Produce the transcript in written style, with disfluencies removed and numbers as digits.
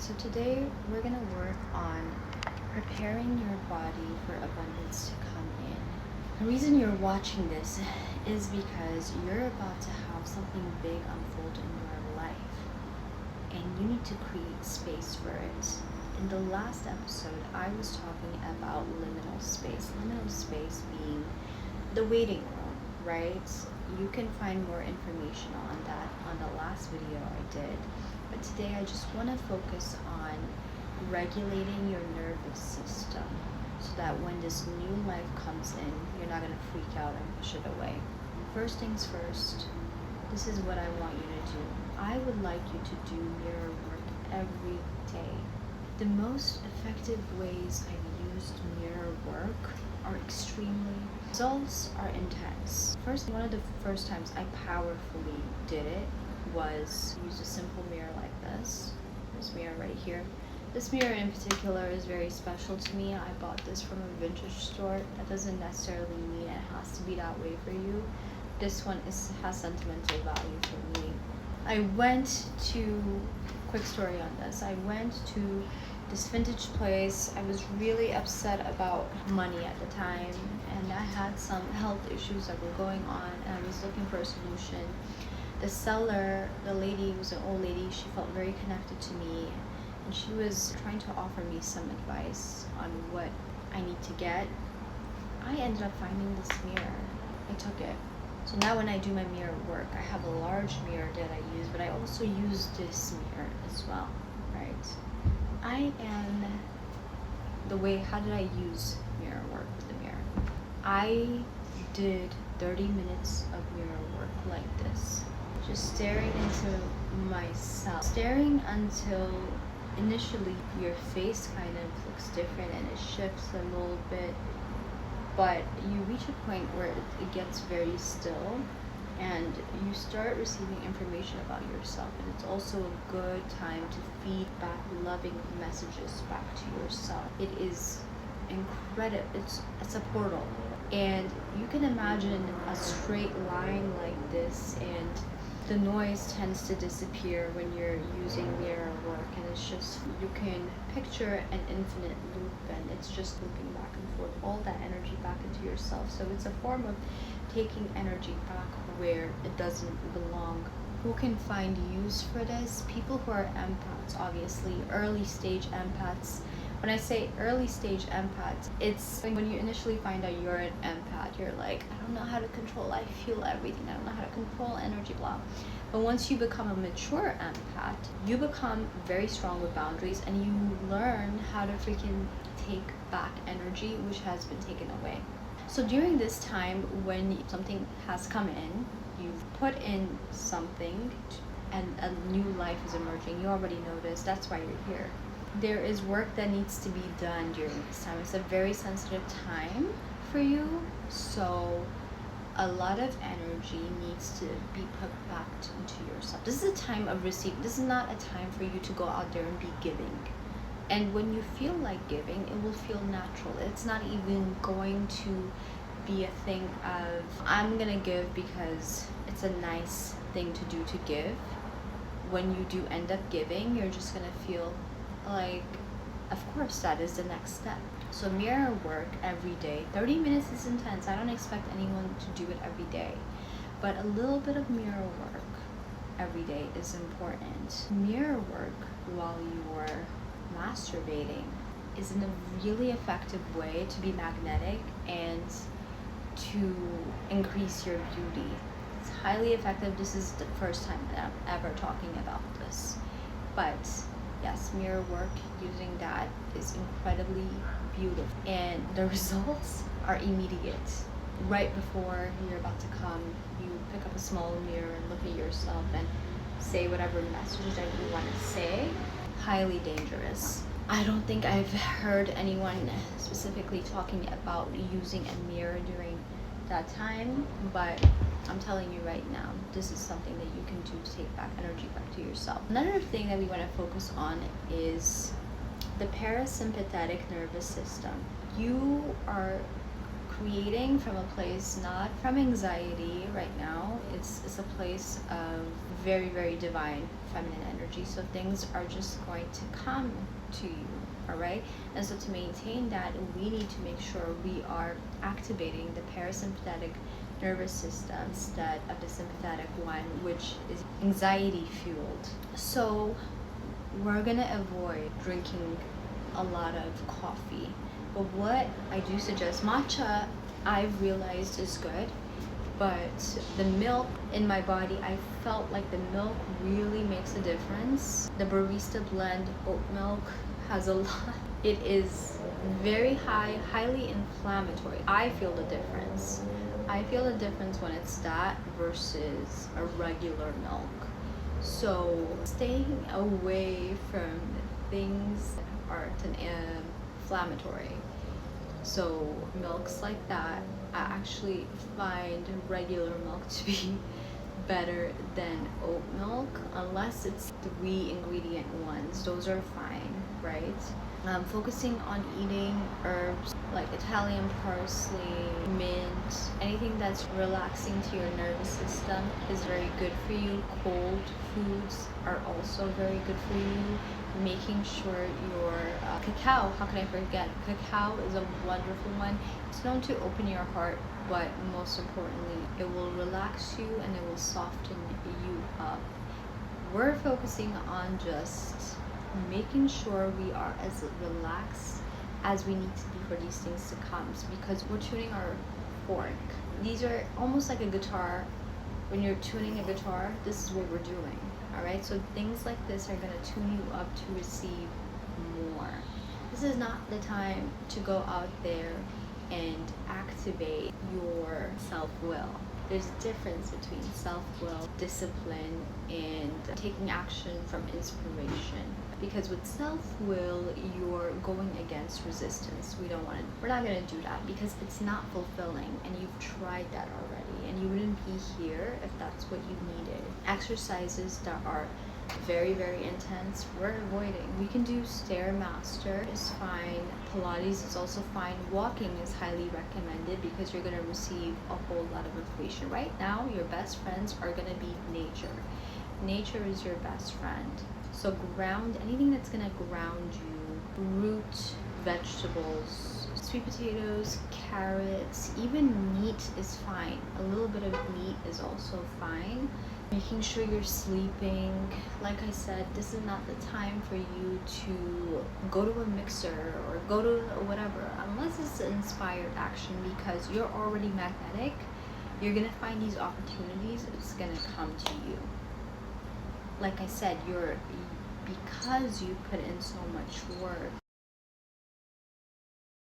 So today we're gonna work on preparing your body for abundance to come in. The reason you're watching this is because you're about to have something big unfold in your life and you need to create space for it. In the last episode, I was talking about liminal space. Liminal space being the waiting room, right? You can find more information on that on the last video I did. But today I just want to focus on regulating your nervous system so that when this new life comes in, you're not going to freak out and push it away. First things first, this is what I want you to do. I would like you to do mirror work every day. The most effective ways I've used mirror work are extremely, results are intense. One of the first times I powerfully did it was use a simple mirror like this mirror right here. This mirror in particular is very special to me. I bought this from a vintage store. That doesn't necessarily mean it has to be that way for you. This one has sentimental value for me. I went to, quick story on this, I went to this vintage place. I was really upset about money at the time, and I had some health issues that were going on, and I was looking for a solution. The seller, the lady, was an old lady. She felt very connected to me, and she was trying to offer me some advice on what I need to get. I ended up finding this mirror. I took it. So now when I do my mirror work, I have a large mirror that I use, but I also use this mirror as well, right? How did I use mirror work with the mirror? I did 30 minutes of mirror work like this. Just staring into myself. Staring until initially your face kind of looks different and it shifts a little bit, but you reach a point where it gets very still and you start receiving information about yourself, and it's also a good time to feed back loving messages back to yourself. It is incredible. It's a portal, and you can imagine a straight line like this, and the noise tends to disappear when you're using mirror work, and it's just, you can picture an infinite loop, and it's just looping back and forth, all that energy back into yourself. So it's a form of taking energy back where it doesn't belong. Who can find use for this? People who are empaths, obviously, early stage empaths. When I say early stage empaths, it's when you initially find out you're an empath, you're like, I don't know how to control, I feel everything, I don't know how to control energy, blah. But once you become a mature empath, you become very strong with boundaries, and you learn how to freaking take back energy which has been taken away. So during this time when something has come in, you've put in something and a new life is emerging, you already know this, that's why you're here. There is work that needs to be done during this time. It's a very sensitive time for you, so a lot of energy needs to be put back into yourself. This is a time of receiving. This is not a time for you to go out there and be giving. And when you feel like giving, it will feel natural. It's not even going to be a thing of, I'm gonna give because it's a nice thing to do to give. When you do end up giving, you're just gonna feel like, of course, that is the next step. So mirror work every day. 30 minutes is intense. I don't expect anyone to do it every day, but a little bit of mirror work every day is important. Mirror work while you are masturbating is a really effective way to be magnetic and to increase your beauty. It's highly effective. This is the first time that I'm ever talking about this, but yes, mirror work using that is incredibly beautiful, and the results are immediate. Right before you're about to come, you pick up a small mirror and look at yourself and say whatever message that you want to say. Highly dangerous. I don't think I've heard anyone specifically talking about using a mirror during that time, but I'm telling you right now, this is something that you can do to take back energy back to yourself. Another thing that we want to focus on is the parasympathetic nervous system. You are creating from a place not from anxiety right now. It's a place of very, very divine feminine energy. So things are just going to come to you, all right? And so to maintain that, we need to make sure we are activating the parasympathetic nervous system instead of the sympathetic one, which is anxiety fueled. So we're gonna avoid drinking a lot of coffee. But what I do suggest, matcha, I've realized is good, but the milk in my body, I felt like the milk really makes a difference. The barista blend oat milk has a lot. It is very highly inflammatory. I feel the difference. I feel the difference when it's that versus a regular milk. So staying away from things that are inflammatory. So milks like that, I actually find regular milk to be better than oat milk, unless it's 3 ingredient ones. Those are fine, right? Focusing on eating herbs like Italian parsley, mint, anything that's relaxing to your nervous system is very good for you. Cold foods are also very good for you. Making sure your cacao, how can I forget? Cacao is a wonderful one. It's known to open your heart, but most importantly, it will relax you and it will soften you up. We're focusing on just making sure we are as relaxed as we need to be for these things to come, because we're tuning our fork. These are almost like a guitar. When you're tuning a guitar, this is what we're doing. All right, so things like this are going to tune you up to receive more. This is not the time to go out there and activate your self-will. There's a difference between self-will, discipline, and taking action from inspiration. Because with self-will, you're going against resistance. We're not gonna do that because it's not fulfilling, and you've tried that already, and you wouldn't be here if that's what you needed. Exercises that are very, very intense, we're avoiding. We can do Stairmaster, is fine. Pilates is also fine. Walking is highly recommended because you're gonna receive a whole lot of information. Right now, your best friends are gonna be nature. Nature is your best friend. So ground, anything that's gonna ground you, root vegetables, sweet potatoes, carrots, even meat is fine. A little bit of meat is also fine. Making sure you're sleeping. Like I said, this is not the time for you to go to a mixer or go to whatever, unless it's inspired action, because you're already magnetic. You're gonna find these opportunities, it's gonna come to you. Like I said, because you put in so much work,